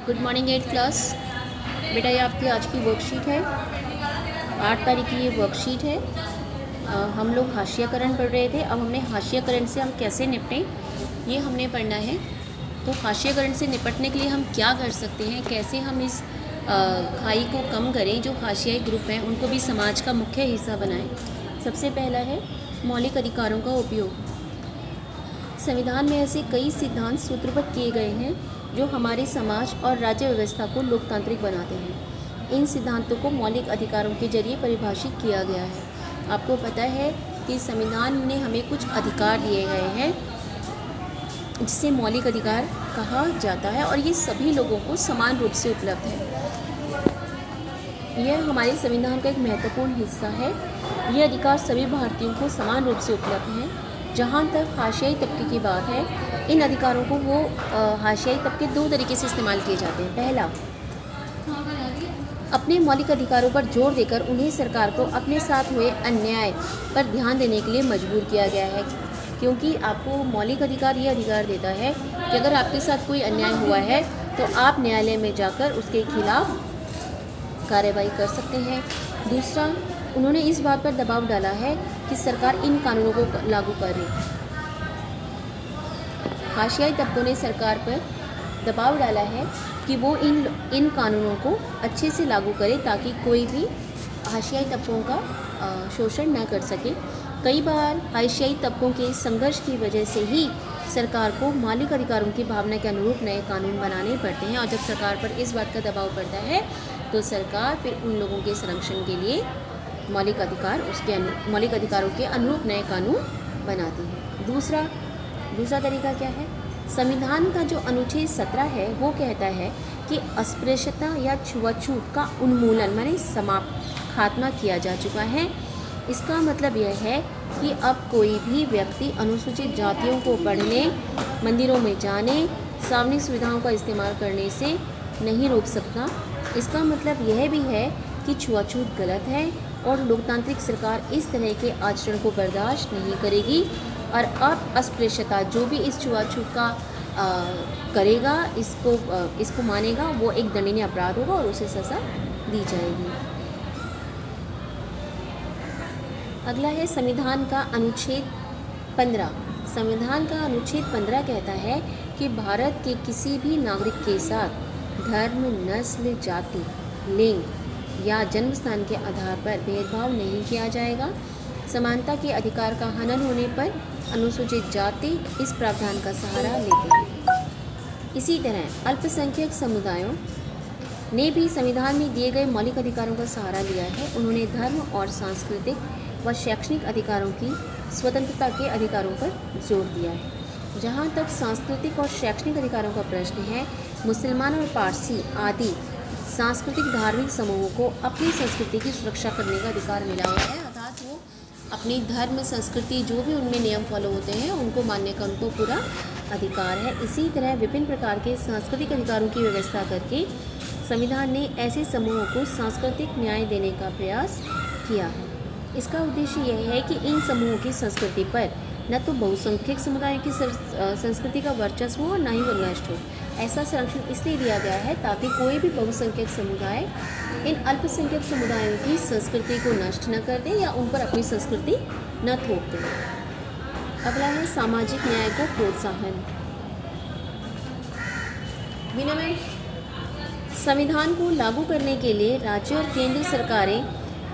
Good morning 8th class. बेटा ये आपकी आज की वर्कशीट है। 8 तारीख की ये वर्कशीट है। हम लोग हाशियाकरण पढ़ रहे थे। अब हमने हाशियाकरण से हम कैसे निपटें ये हमने पढ़ना है। तो हाशियाकरण से निपटने के लिए हम क्या कर सकते हैं, कैसे हम इस खाई को कम करें, जो हाशियाई ग्रुप हैं उनको भी समाज का मुख्य हिस्सा बनाएं। सबसे पहला है मौलिक अधिकारों का उपयोग। संविधान में ऐसे कई सिद्धांत सूत्रबद्ध किए गए हैं जो हमारे समाज और राज्य व्यवस्था को लोकतांत्रिक बनाते हैं। इन सिद्धांतों को मौलिक अधिकारों के जरिए परिभाषित किया गया है। आपको पता है कि संविधान ने हमें कुछ अधिकार दिए गए हैं जिसे मौलिक अधिकार कहा जाता है, और ये सभी लोगों को समान रूप से उपलब्ध है। यह हमारे संविधान का एक महत्वपूर्ण हिस्सा है। ये अधिकार सभी भारतीयों को समान रूप से उपलब्ध हैं। जहाँ तक हाशियाई तबके की बात है, इन अधिकारों को वो हाशियाई तबके दो तरीके से इस्तेमाल किए जाते हैं। पहला, अपने मौलिक अधिकारों पर जोर देकर उन्हें सरकार को अपने साथ हुए अन्याय पर ध्यान देने के लिए मजबूर किया गया है, क्योंकि आपको मौलिक अधिकार ये अधिकार देता है कि अगर आपके साथ कोई अन्याय हुआ है तो आप न्यायालय में जाकर उसके खिलाफ कार्रवाई कर सकते हैं। दूसरा, उन्होंने इस बात पर दबाव डाला है कि सरकार इन कानूनों को लागू करे। हाशियाई तबकों ने सरकार पर दबाव डाला है कि वो इन कानूनों को अच्छे से लागू करे ताकि कोई भी हाशियाई तबकों का शोषण न कर सके। कई बार हाशियाई तबकों के संघर्ष की वजह से ही सरकार को मौलिक अधिकारों की भावना के अनुरूप नए कानून बनाने पड़ते हैं, और जब सरकार पर इस बात का दबाव पड़ता है तो सरकार फिर उन लोगों के संरक्षण के लिए मौलिक अधिकारों के अनुरूप नए कानून बनाती है। दूसरा तरीका क्या है? संविधान का जो अनुच्छेद 17 है वो कहता है कि अस्पृश्यता या छुआछूत का उन्मूलन माने खात्मा किया जा चुका है। इसका मतलब यह है कि अब कोई भी व्यक्ति अनुसूचित जातियों को पढ़ने, मंदिरों में जाने, सार्वजनिक सुविधाओं का इस्तेमाल करने से नहीं रोक सकता। इसका मतलब यह भी है कि छुआछूत गलत है और लोकतांत्रिक सरकार इस तरह के आचरण को बर्दाश्त नहीं करेगी, और अब अस्पृश्यता जो भी इस छुआछूत का करेगा, इसको मानेगा, वो एक दंडनीय अपराध होगा और उसे सज़ा दी जाएगी। अगला है संविधान का अनुच्छेद 15। संविधान का अनुच्छेद 15 कहता है कि भारत के किसी भी नागरिक के साथ धर्म, नस्ल, जाति, लिंग या जन्म स्थान के आधार पर भेदभाव नहीं किया जाएगा। समानता के अधिकार का हनन होने पर अनुसूचित जाति इस प्रावधान का सहारा लेते हैं। इसी तरह अल्पसंख्यक समुदायों ने भी संविधान में दिए गए मौलिक अधिकारों का सहारा लिया है। उन्होंने धर्म और सांस्कृतिक व शैक्षणिक अधिकारों की स्वतंत्रता के अधिकारों पर जोर दिया है। जहाँ तक सांस्कृतिक और शैक्षणिक अधिकारों का प्रश्न है, मुसलमान और पारसी आदि सांस्कृतिक धार्मिक समूहों को अपनी संस्कृति की सुरक्षा करने का अधिकार मिला हुआ है, अर्थात वो अपनी धर्म, संस्कृति जो भी उनमें नियम फॉलो होते हैं उनको मानने का उनको पूरा अधिकार है। इसी तरह विभिन्न प्रकार के सांस्कृतिक अधिकारों की व्यवस्था करके संविधान ने ऐसे समूहों को सांस्कृतिक न्याय देने का प्रयास किया है। इसका उद्देश्य यह है कि इन समूहों की संस्कृति पर न तो बहुसंख्यक समुदायों की संस्कृति का वर्चस्व हो और न ही वो नष्ट हो। ऐसा संरक्षण इसलिए दिया गया है ताकि कोई भी बहुसंख्यक समुदाय इन अल्पसंख्यक समुदायों की संस्कृति को नष्ट न कर दे या उन पर अपनी संस्कृति न थोप दे। अगला है सामाजिक न्याय को प्रोत्साहन। विनियमन। संविधान को लागू करने के लिए राज्य और केंद्र सरकारें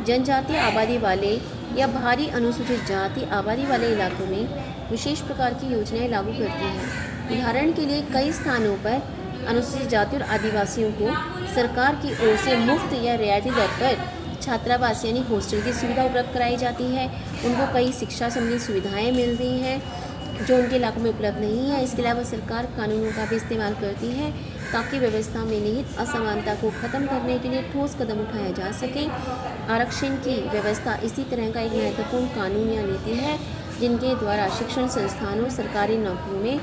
जनजातीय आबादी वाले या भारी अनुसूचित जाति आबादी वाले इलाकों में विशेष प्रकार की योजनाएं लागू करती हैं। उदाहरण के लिए कई स्थानों पर अनुसूचित जाति और आदिवासियों को सरकार की ओर से मुफ्त या रियायती दर पर छात्रावास यानी हॉस्टल की सुविधा उपलब्ध कराई जाती है। उनको कई शिक्षा संबंधी सुविधाएँ मिलती हैं जो उनके इलाकों में उपलब्ध नहीं है। इसके अलावा सरकार कानूनों का भी इस्तेमाल करती है ताकि व्यवस्था में निहित असमानता को ख़त्म करने के लिए ठोस कदम उठाया जा सके। आरक्षण की व्यवस्था इसी तरह का एक महत्वपूर्ण कानून या नीति है जिनके द्वारा शिक्षण संस्थानों, सरकारी नौकरियों में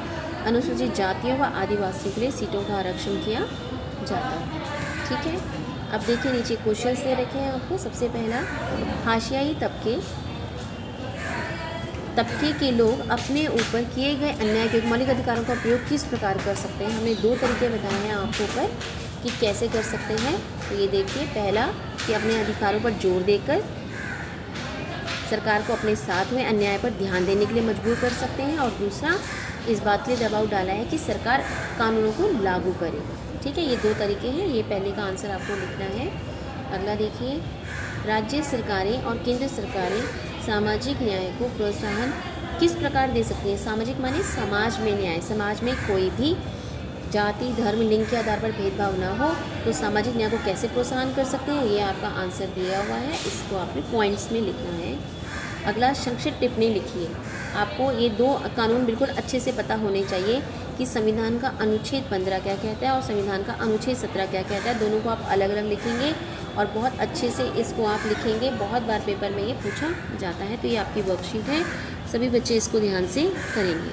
अनुसूचित जातियों व आदिवासियों के लिए सीटों का आरक्षण किया जाता है। ठीक है, अब देखिए नीचे क्वेश्चंस दे रखे हैं आपको। सबसे पहला, हाशियाई तबके तबके के लोग अपने ऊपर किए गए अन्याय के मौलिक अधिकारों का उपयोग किस प्रकार कर सकते हैं। हमने 2 तरीके बताए हैं आपको ऊपर कि कैसे कर सकते हैं। तो ये देखिए, पहला कि अपने अधिकारों पर जोर देकर सरकार को अपने साथ हुए अन्याय पर ध्यान देने के लिए मजबूर कर सकते हैं, और दूसरा इस बात के लिए दबाव डाला है कि सरकार कानूनों को लागू करे। ठीक है, ये 2 तरीके हैं। ये पहले का आंसर आपको लिखना है। अगला देखिए, राज्य सरकारें और केंद्र सरकारें सामाजिक न्याय को प्रोत्साहन किस प्रकार दे सकती हैं। सामाजिक माने समाज में न्याय, समाज में कोई भी जाति, धर्म, लिंग के आधार पर भेदभाव ना हो, तो सामाजिक न्याय को कैसे प्रोत्साहन कर सकते हैं, ये आपका आंसर दिया हुआ है। इसको आपने पॉइंट्स में लिखना है। अगला, संक्षिप्त टिप्पणी लिखिए। आपको ये 2 कानून बिल्कुल अच्छे से पता होने चाहिए कि संविधान का अनुच्छेद 15 क्या कहता है और संविधान का अनुच्छेद 17 क्या कहता है। दोनों को आप अलग अलग लिखेंगे और बहुत अच्छे से इसको आप लिखेंगे। बहुत बार पेपर में ये पूछा जाता है। तो ये आपकी वर्कशीट है, सभी बच्चे इसको ध्यान से करेंगे।